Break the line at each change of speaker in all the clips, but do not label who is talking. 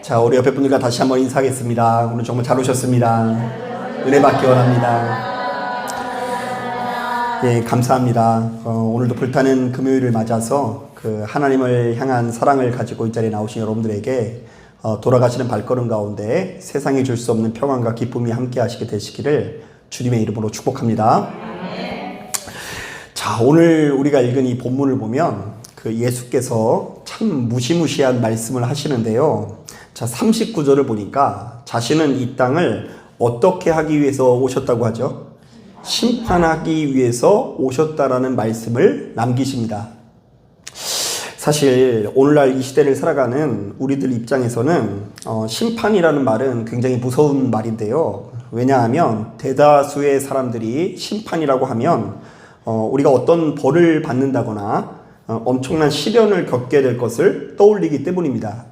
자, 우리 옆에 분들과 다시 한번 인사하겠습니다. 오늘 정말 잘 오셨습니다. 은혜 받기 원합니다. 예, 감사합니다. 오늘도 불타는 금요일을 맞아서 그 하나님을 향한 사랑을 가지고 이 자리에 나오신 여러분들에게 돌아가시는 발걸음 가운데 세상에 줄 수 없는 평안과 기쁨이 함께 하시게 되시기를 주님의 이름으로 축복합니다. 자, 오늘 우리가 읽은 이 본문을 보면 그 예수께서 참 무시무시한 말씀을 하시는데요. 자, 39절을 보니까 자신은 이 땅을 어떻게 하기 위해서 오셨다고 하죠? 심판하기 위해서 오셨다라는 말씀을 남기십니다. 사실 오늘날 이 시대를 살아가는 우리들 입장에서는 심판이라는 말은 굉장히 무서운 말인데요. 왜냐하면 대다수의 사람들이 심판이라고 하면 우리가 어떤 벌을 받는다거나 엄청난 시련을 겪게 될 것을 떠올리기 때문입니다.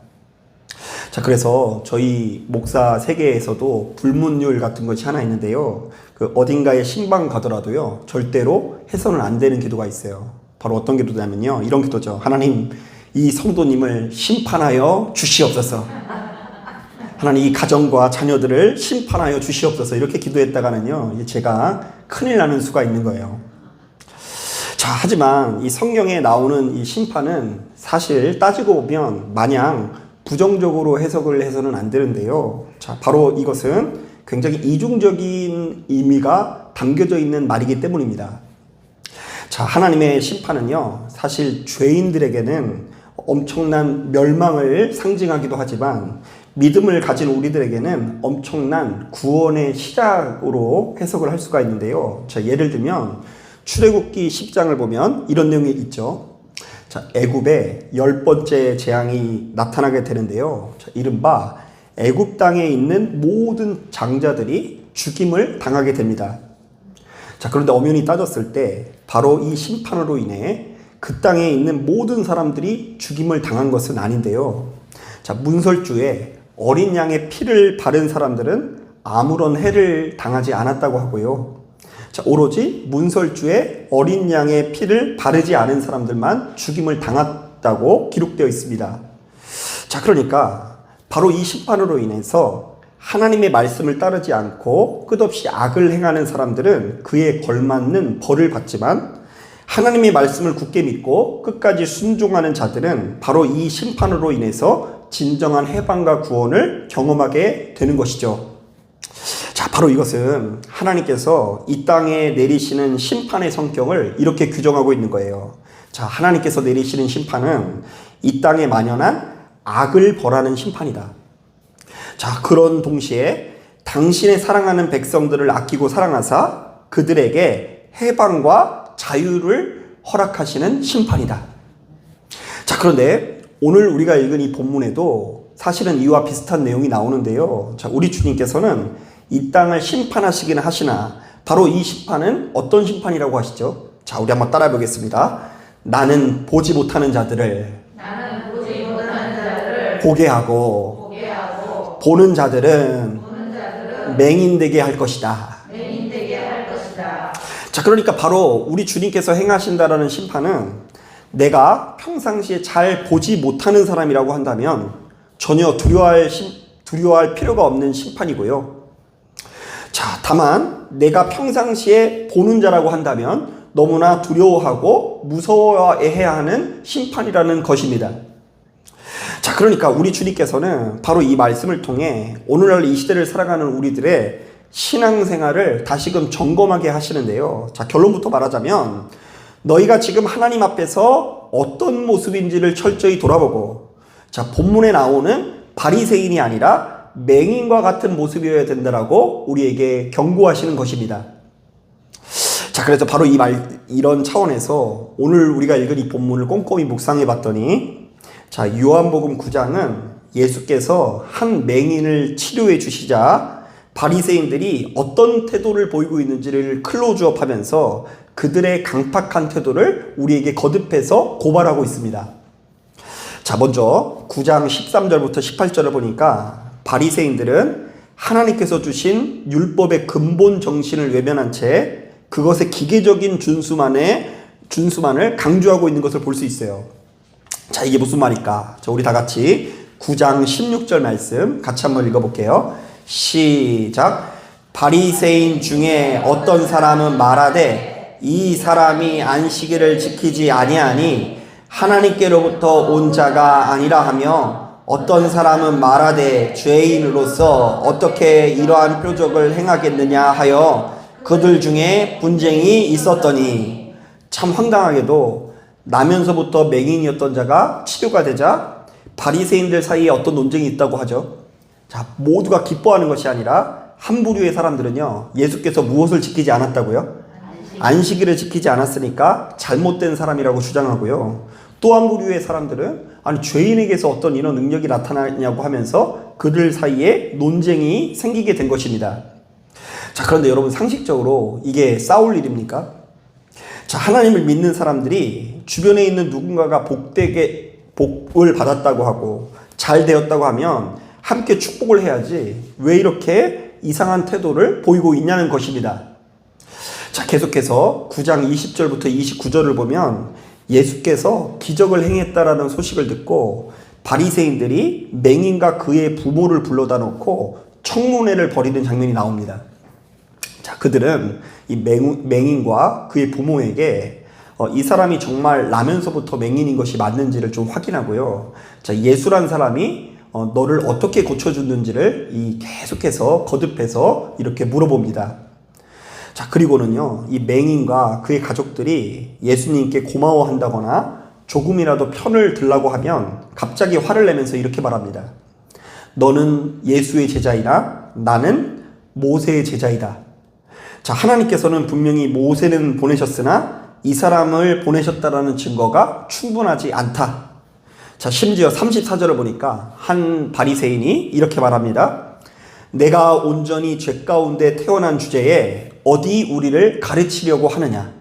자, 그래서 저희 목사 세계에서도 불문율 같은 것이 하나 있는데요. 그 어딘가에 신방 가더라도요, 절대로 해서는 안 되는 기도가 있어요. 바로 어떤 기도냐면요, 이런 기도죠. 하나님, 이 성도님을 심판하여 주시옵소서. 하나님, 이 가정과 자녀들을 심판하여 주시옵소서. 이렇게 기도했다가는요, 제가 큰일 나는 수가 있는 거예요. 자, 하지만 이 성경에 나오는 이 심판은 사실 따지고 보면 마냥 부정적으로 해석을 해서는 안 되는데요. 자, 바로 이것은 굉장히 이중적인 의미가 담겨져 있는 말이기 때문입니다. 자, 하나님의 심판은요, 사실 죄인들에게는 엄청난 멸망을 상징하기도 하지만 믿음을 가진 우리들에게는 엄청난 구원의 시작으로 해석을 할 수가 있는데요. 자, 예를 들면 출애굽기 10장을 보면 이런 내용이 있죠. 자, 애굽에 10번째 재앙이 나타나게 되는데요. 자, 이른바 애굽 땅에 있는 모든 장자들이 죽임을 당하게 됩니다. 자, 그런데 엄연히 따졌을 때 바로 이 심판으로 인해 그 땅에 있는 모든 사람들이 죽임을 당한 것은 아닌데요. 자, 문설주에 어린 양의 피를 바른 사람들은 아무런 해를 당하지 않았다고 하고요. 자, 오로지 문설주에 어린 양의 피를 바르지 않은 사람들만 죽임을 당했다고 기록되어 있습니다. 자, 그러니까 바로 이 심판으로 인해서 하나님의 말씀을 따르지 않고 끝없이 악을 행하는 사람들은 그에 걸맞는 벌을 받지만 하나님의 말씀을 굳게 믿고 끝까지 순종하는 자들은 바로 이 심판으로 인해서 진정한 해방과 구원을 경험하게 되는 것이죠. 자, 바로 이것은 하나님께서 이 땅에 내리시는 심판의 성격을 이렇게 규정하고 있는 거예요. 자, 하나님께서 내리시는 심판은 이 땅에 만연한 악을 벌하는 심판이다. 자, 그런 동시에 당신의 사랑하는 백성들을 아끼고 사랑하사 그들에게 해방과 자유를 허락하시는 심판이다. 자, 그런데 오늘 우리가 읽은 이 본문에도 사실은 이와 비슷한 내용이 나오는데요. 자, 우리 주님께서는 이 땅을 심판하시기는 하시나 바로 이 심판은 어떤 심판이라고 하시죠? 자, 우리 한번 따라해 보겠습니다. 나는 보지 못하는 자들을 보게 하고 보는 자들은 맹인되게 할 것이다. 자, 그러니까 바로 우리 주님께서 행하신다라는 심판은 내가 평상시에 잘 보지 못하는 사람이라고 한다면 전혀 두려워할 필요가 없는 심판이고요. 자, 다만 내가 평상시에 보는 자라고 한다면 너무나 두려워하고 무서워해야 하는 심판이라는 것입니다. 자, 그러니까 우리 주님께서는 바로 이 말씀을 통해 오늘날 이 시대를 살아가는 우리들의 신앙생활을 다시금 점검하게 하시는데요. 자, 결론부터 말하자면 너희가 지금 하나님 앞에서 어떤 모습인지를 철저히 돌아보고, 자, 본문에 나오는 바리새인이 아니라 맹인과 같은 모습이어야 된다라고 우리에게 경고하시는 것입니다. 자, 그래서 바로 이런 차원에서 오늘 우리가 읽은 이 본문을 꼼꼼히 묵상해 봤더니, 자, 요한복음 9장은 예수께서 한 맹인을 치료해 주시자 바리새인들이 어떤 태도를 보이고 있는지를 클로즈업하면서 그들의 강팍한 태도를 우리에게 거듭해서 고발하고 있습니다. 자, 먼저 9장 13절부터 18절을 보니까 바리새인들은 하나님께서 주신 율법의 근본 정신을 외면한 채 그것의 기계적인 준수만을 강조하고 있는 것을 볼 수 있어요. 자, 이게 무슨 말일까? 자, 우리 다 같이 9장 16절 말씀 같이 한번 읽어볼게요. 시작. 바리새인 중에 어떤 사람은 말하되 이 사람이 안식일을 지키지 아니하니 하나님께로부터 온 자가 아니라 하며, 어떤 사람은 말하되 죄인으로서 어떻게 이러한 표적을 행하겠느냐 하여 그들 중에 분쟁이 있었더니. 참 황당하게도 나면서부터 맹인이었던 자가 치료가 되자 바리새인들 사이에 어떤 논쟁이 있다고 하죠. 자, 모두가 기뻐하는 것이 아니라 한 부류의 사람들은요, 예수께서 무엇을 지키지 않았다고요? 안식일을 지키지 않았으니까 잘못된 사람이라고 주장하고요. 또 한 부류의 사람들은 아니 죄인에게서 어떤 이런 능력이 나타나냐고 하면서 그들 사이에 논쟁이 생기게 된 것입니다. 자, 그런데 여러분, 상식적으로 이게 싸울 일입니까? 자, 하나님을 믿는 사람들이 주변에 있는 누군가가 복을 받았다고 하고 잘 되었다고 하면 함께 축복을 해야지 왜 이렇게 이상한 태도를 보이고 있냐는 것입니다. 자, 계속해서 9장 20절부터 29절을 보면 예수께서 기적을 행했다라는 소식을 듣고 바리새인들이 맹인과 그의 부모를 불러다 놓고 청문회를 벌이는 장면이 나옵니다. 자, 그들은 이 맹인과 그의 부모에게 이 사람이 정말 나면서부터 맹인인 것이 맞는지를 좀 확인하고요. 자, 예수란 사람이 너를 어떻게 고쳐줬는지를 계속해서 거듭해서 이렇게 물어봅니다. 자, 그리고는요, 이 맹인과 그의 가족들이 예수님께 고마워한다거나 조금이라도 편을 들라고 하면 갑자기 화를 내면서 이렇게 말합니다. 너는 예수의 제자이나 나는 모세의 제자이다. 자, 하나님께서는 분명히 모세는 보내셨으나 이 사람을 보내셨다라는 증거가 충분하지 않다. 자, 심지어 34절을 보니까 한 바리새인이 이렇게 말합니다. 내가 온전히 죄 가운데 태어난 주제에 어디 우리를 가르치려고 하느냐.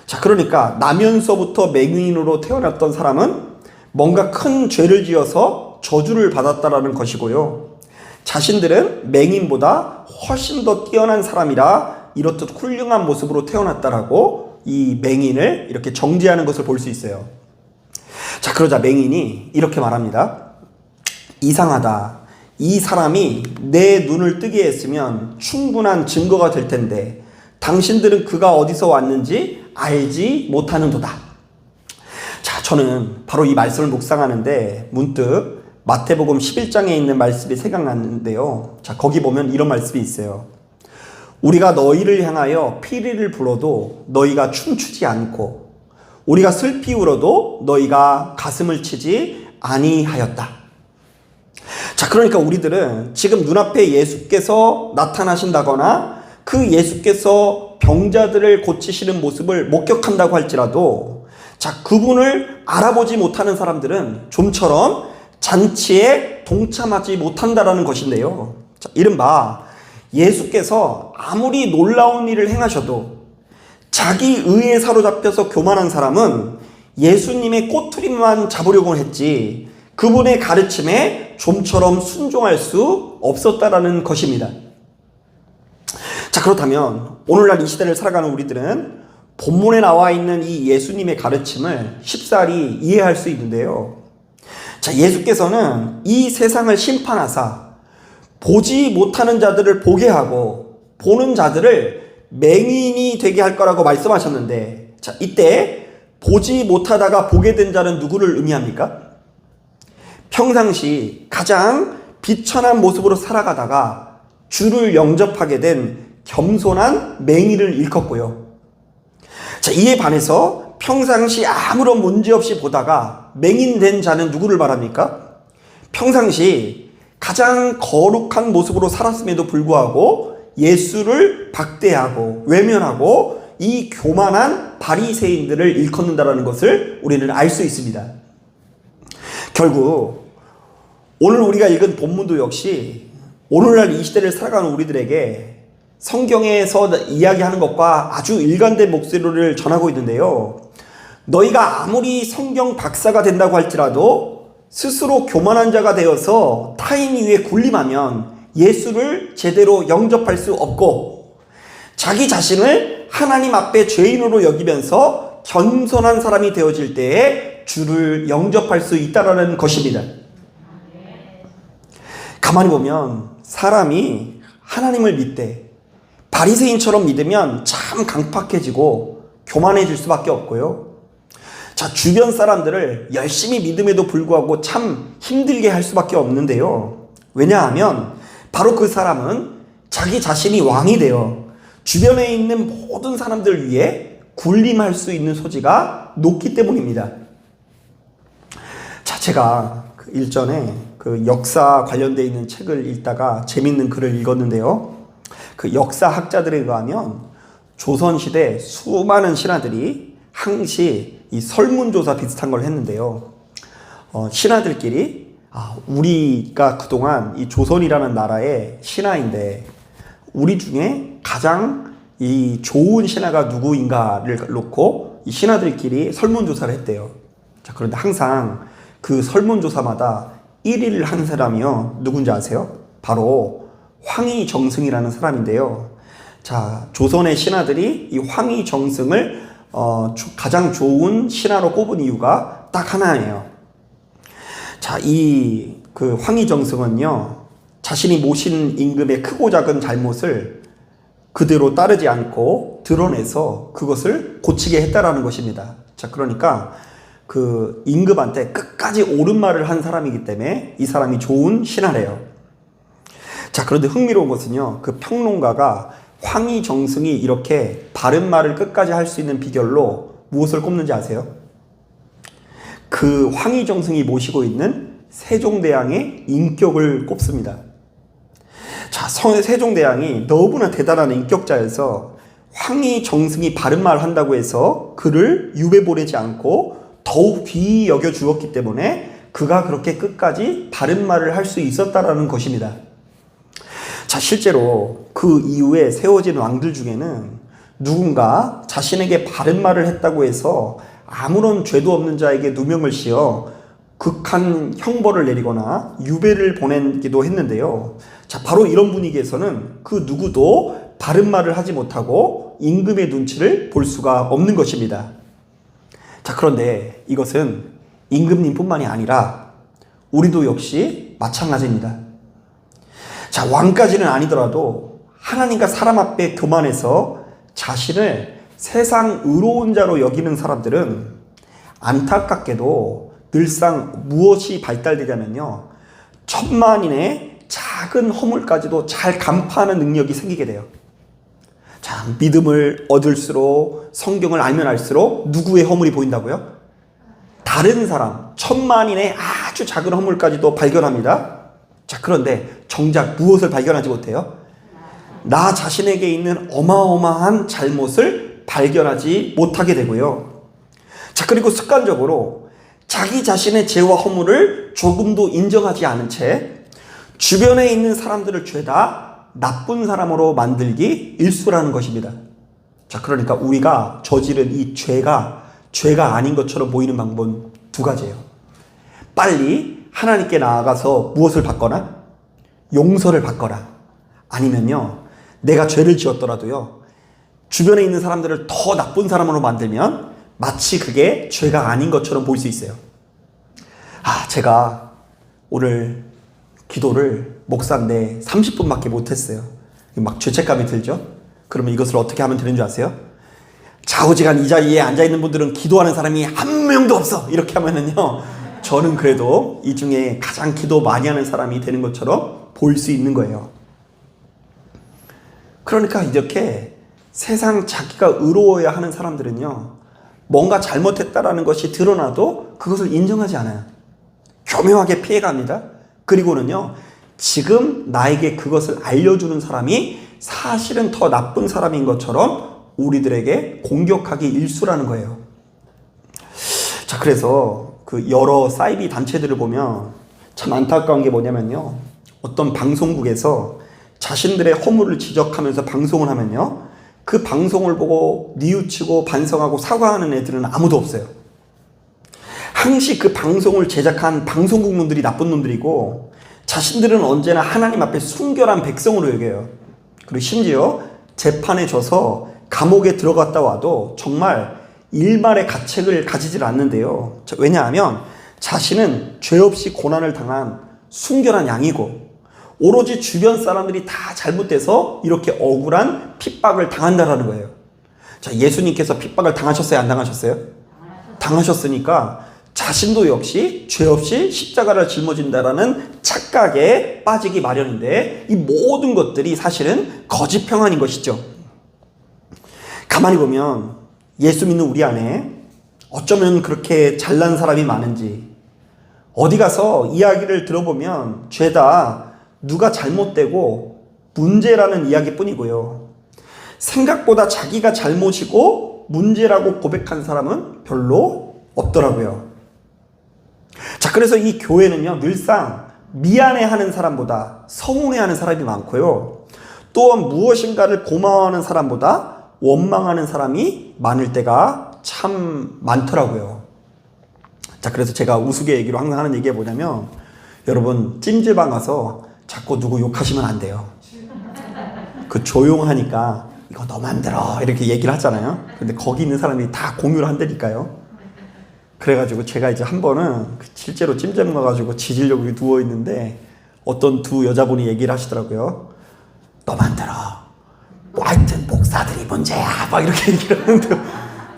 자, 그러니까 나면서부터 맹인으로 태어났던 사람은 뭔가 큰 죄를 지어서 저주를 받았다라는 것이고요. 자신들은 맹인보다 훨씬 더 뛰어난 사람이라 이렇듯 훌륭한 모습으로 태어났다라고 이 맹인을 이렇게 정죄하는 것을 볼 수 있어요. 자, 그러자 맹인이 이렇게 말합니다. 이상하다. 이 사람이 내 눈을 뜨게 했으면 충분한 증거가 될 텐데 당신들은 그가 어디서 왔는지 알지 못하는도다. 자, 저는 바로 이 말씀을 묵상하는데 문득 마태복음 11장에 있는 말씀이 생각났는데요. 자, 거기 보면 이런 말씀이 있어요. 우리가 너희를 향하여 피리를 불어도 너희가 춤추지 않고 우리가 슬피 울어도 너희가 가슴을 치지 아니하였다. 자, 그러니까 우리들은 지금 눈앞에 예수께서 나타나신다거나 그 예수께서 병자들을 고치시는 모습을 목격한다고 할지라도, 자, 그분을 알아보지 못하는 사람들은 좀처럼 잔치에 동참하지 못한다라는 것인데요. 자, 이른바 예수께서 아무리 놀라운 일을 행하셔도 자기 의에 사로잡혀서 교만한 사람은 예수님의 꼬투리만 잡으려고 했지 그분의 가르침에 좀처럼 순종할 수 없었다라는 것입니다. 자, 그렇다면 오늘날 이 시대를 살아가는 우리들은 본문에 나와 있는 이 예수님의 가르침을 쉽사리 이해할 수 있는데요. 자, 예수께서는 이 세상을 심판하사 보지 못하는 자들을 보게 하고 보는 자들을 맹인이 되게 할 거라고 말씀하셨는데, 자, 이때 보지 못하다가 보게 된 자는 누구를 의미합니까? 평상시 가장 비천한 모습으로 살아가다가 주를 영접하게 된 겸손한 맹인을 일컫고요. 자, 이에 반해서 평상시 아무런 문제 없이 보다가 맹인된 자는 누구를 말합니까? 평상시 가장 거룩한 모습으로 살았음에도 불구하고 예수를 박대하고 외면하고 이 교만한 바리새인들을 일컫는다라는 것을 우리는 알 수 있습니다. 결국 오늘 우리가 읽은 본문도 역시 오늘날 이 시대를 살아가는 우리들에게 성경에서 이야기하는 것과 아주 일관된 목소리를 전하고 있는데요. 너희가 아무리 성경 박사가 된다고 할지라도 스스로 교만한 자가 되어서 타인 위에 군림하면 예수를 제대로 영접할 수 없고 자기 자신을 하나님 앞에 죄인으로 여기면서 겸손한 사람이 되어질 때에 주를 영접할 수 있다는 것입니다. 가만히 보면 사람이 하나님을 믿되 바리새인처럼 믿으면 참 강팍해지고 교만해질 수밖에 없고요. 자, 주변 사람들을 열심히 믿음에도 불구하고 참 힘들게 할 수밖에 없는데요. 왜냐하면 바로 그 사람은 자기 자신이 왕이 되어 주변에 있는 모든 사람들 위해 군림할 수 있는 소지가 높기 때문입니다. 자, 제가 일전에 그 역사 관련되어 있는 책을 읽다가 재밌는 글을 읽었는데요. 그 역사학자들에 의하면 조선시대 수많은 신하들이 항시 이 설문조사 비슷한 걸 했는데요. 신하들끼리 우리가 그동안 이 조선이라는 나라의 신하인데 우리 중에 가장 이 좋은 신하가 누구인가를 놓고 이 신하들끼리 설문조사를 했대요. 자, 그런데 항상 그 설문조사마다 1위를 한 사람이요. 누군지 아세요? 바로 황희정승이라는 사람인데요. 자, 조선의 신하들이 이 황희정승을 가장 좋은 신하로 꼽은 이유가 딱 하나예요. 자, 이 그 황희정승은요, 자신이 모신 임금의 크고 작은 잘못을 그대로 따르지 않고 드러내서 그것을 고치게 했다라는 것입니다. 자, 그러니까 그 임금한테 끝까지 옳은 말을 한 사람이기 때문에 이 사람이 좋은 신하래요. 자, 그런데 흥미로운 것은요, 그 평론가가 황희정승이 이렇게 바른 말을 끝까지 할 수 있는 비결로 무엇을 꼽는지 아세요? 그 황희정승이 모시고 있는 세종대왕의 인격을 꼽습니다. 자, 세종대왕이 너무나 대단한 인격자여서 황희정승이 바른 말을 한다고 해서 그를 유배 보내지 않고 더욱 귀히 여겨 주었기 때문에 그가 그렇게 끝까지 바른 말을 할 수 있었다라는 것입니다. 자, 실제로 그 이후에 세워진 왕들 중에는 누군가 자신에게 바른 말을 했다고 해서 아무런 죄도 없는 자에게 누명을 씌워 극한 형벌을 내리거나 유배를 보내기도 했는데요. 자, 바로 이런 분위기에서는 그 누구도 바른 말을 하지 못하고 임금의 눈치를 볼 수가 없는 것입니다. 자, 그런데 이것은 임금님뿐만이 아니라 우리도 역시 마찬가지입니다. 자, 왕까지는 아니더라도 하나님과 사람 앞에 교만해서 자신을 세상 의로운 자로 여기는 사람들은 안타깝게도 늘상 무엇이 발달되냐면요, 천만인의 작은 허물까지도 잘 간파하는 능력이 생기게 돼요. 자, 믿음을 얻을수록, 성경을 알면 알수록 누구의 허물이 보인다고요? 다른 사람, 천만인의 아주 작은 허물까지도 발견합니다. 자, 그런데 정작 무엇을 발견하지 못해요? 나 자신에게 있는 어마어마한 잘못을 발견하지 못하게 되고요. 자, 그리고 습관적으로 자기 자신의 죄와 허물을 조금도 인정하지 않은 채 주변에 있는 사람들을 죄다 나쁜 사람으로 만들기 일수라는 것입니다. 자, 그러니까 우리가 저지른 이 죄가 아닌 것처럼 보이는 방법은 두 가지예요. 빨리 하나님께 나아가서 무엇을 받거나 용서를 받거나, 아니면요, 내가 죄를 지었더라도요, 주변에 있는 사람들을 더 나쁜 사람으로 만들면 마치 그게 죄가 아닌 것처럼 보일 수 있어요. 제가 오늘 기도를 목사인데 30분밖에 못했어요. 막 죄책감이 들죠? 그러면 이것을 어떻게 하면 되는 줄 아세요? 좌우지간 이 자리에 앉아있는 분들은 기도하는 사람이 한 명도 없어, 이렇게 하면은요, 저는 그래도 이 중에 가장 기도 많이 하는 사람이 되는 것처럼 보일 수 있는 거예요. 그러니까 이렇게 세상 자기가 의로워야 하는 사람들은요, 뭔가 잘못했다라는 것이 드러나도 그것을 인정하지 않아요. 교묘하게 피해갑니다. 그리고는요, 지금 나에게 그것을 알려주는 사람이 사실은 더 나쁜 사람인 것처럼 우리들에게 공격하기 일쑤라는 거예요. 자, 그래서 그 여러 사이비 단체들을 보면 참 안타까운 게 뭐냐면요, 어떤 방송국에서 자신들의 허물을 지적하면서 방송을 하면요, 그 방송을 보고 뉘우치고 반성하고 사과하는 애들은 아무도 없어요. 항시 그 방송을 제작한 방송국 놈들이 나쁜 놈들이고, 자신들은 언제나 하나님 앞에 순결한 백성으로 여겨요. 그리고 심지어 재판에 져서 감옥에 들어갔다 와도 정말 일말의 가책을 가지질 않는데요. 왜냐하면 자신은 죄 없이 고난을 당한 순결한 양이고, 오로지 주변 사람들이 다 잘못돼서 이렇게 억울한 핍박을 당한다라는 거예요. 자, 예수님께서 핍박을 당하셨어요? 안 당하셨어요? 당하셨으니까 자신도 역시 죄 없이 십자가를 짊어진다라는 착각에 빠지기 마련인데, 이 모든 것들이 사실은 거짓 평안인 것이죠. 가만히 보면 예수 믿는 우리 안에 어쩌면 그렇게 잘난 사람이 많은지, 어디 가서 이야기를 들어보면 죄다 누가 잘못되고 문제라는 이야기뿐이고요. 생각보다 자기가 잘못이고 문제라고 고백한 사람은 별로 없더라고요. 자, 그래서 이 교회는요, 늘상 미안해하는 사람보다 서운해하는 사람이 많고요. 또한 무엇인가를 고마워하는 사람보다 원망하는 사람이 많을 때가 참 많더라고요. 자, 그래서 제가 우스개 얘기로 항상 하는 얘기가 뭐냐면, 여러분 찜질방 가서 자꾸 누구 욕하시면 안 돼요. 그 조용하니까 이거 너 만들어 이렇게 얘기를 하잖아요. 근데 거기 있는 사람들이 다 공유를 한다니까요. 그래가지고 제가 이제 한 번은 실제로 찜질방 가가지고 지지려고 누워있는데 어떤 두 여자분이 얘기를 하시더라고요. 너 만들어. 뭐 하여튼 목사들이 문제야. 막 이렇게 얘기를 하는데,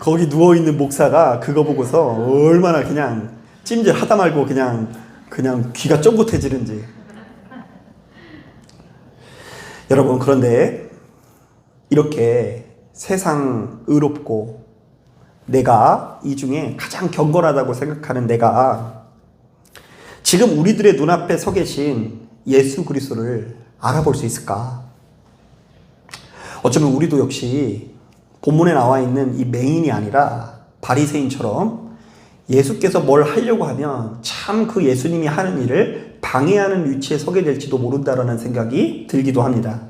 거기 누워있는 목사가 그거 보고서 얼마나 그냥 찜질 하다 말고 그냥 귀가 쫑긋해지는지. 여러분, 그런데 이렇게 세상 의롭고 내가 이 중에 가장 경건하다고 생각하는 내가 지금 우리들의 눈앞에 서 계신 예수 그리스도를 알아볼 수 있을까? 어쩌면 우리도 역시 본문에 나와 있는 이 맹인이 아니라 바리새인처럼 예수께서 뭘 하려고 하면 참 그 예수님이 하는 일을 방해하는 위치에 서게 될지도 모른다라는 생각이 들기도 합니다.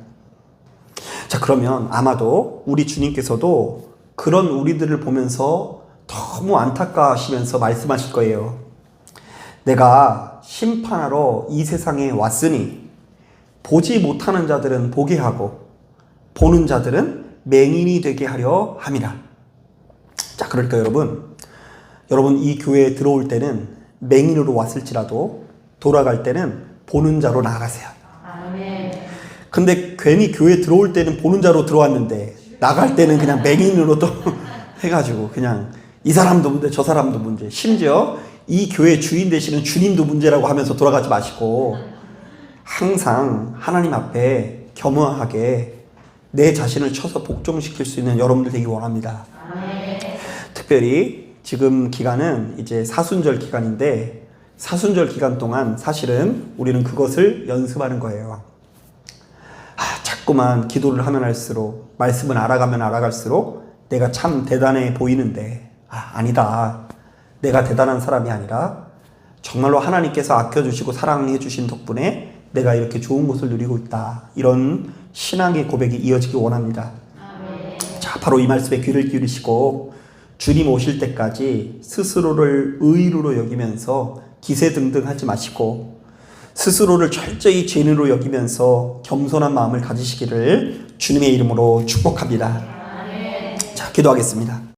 자, 그러면 아마도 우리 주님께서도 그런 우리들을 보면서 너무 안타까워하시면서 말씀하실 거예요. 내가 심판하러 이 세상에 왔으니 보지 못하는 자들은 보게 하고 보는 자들은 맹인이 되게 하려 함이라. 자, 그러니까 여러분 이 교회에 들어올 때는 맹인으로 왔을지라도 돌아갈 때는 보는 자로 나가세요. 근데 괜히 교회 들어올 때는 보는 자로 들어왔는데 나갈 때는 그냥 맹인으로 또 해가지고 그냥 이 사람도 문제 저 사람도 문제, 심지어 이 교회 주인 되시는 주님도 문제라고 하면서 돌아가지 마시고 항상 하나님 앞에 겸허하게 내 자신을 쳐서 복종시킬 수 있는 여러분들 되기 원합니다. 특별히 지금 기간은 이제 사순절 기간인데, 사순절 기간 동안 사실은 우리는 그것을 연습하는 거예요. 자꾸만 기도를 하면 할수록, 말씀을 알아가면 알아갈수록 내가 참 대단해 보이는데, 아니다. 내가 대단한 사람이 아니라 정말로 하나님께서 아껴주시고 사랑해 주신 덕분에 내가 이렇게 좋은 것을 누리고 있다. 이런 신앙의 고백이 이어지기 원합니다. 자, 바로 이 말씀에 귀를 기울이시고 주님 오실 때까지 스스로를 의인으로 여기면서 기세등등하지 마시고 스스로를 철저히 죄인으로 여기면서 겸손한 마음을 가지시기를 주님의 이름으로 축복합니다. 자, 기도하겠습니다.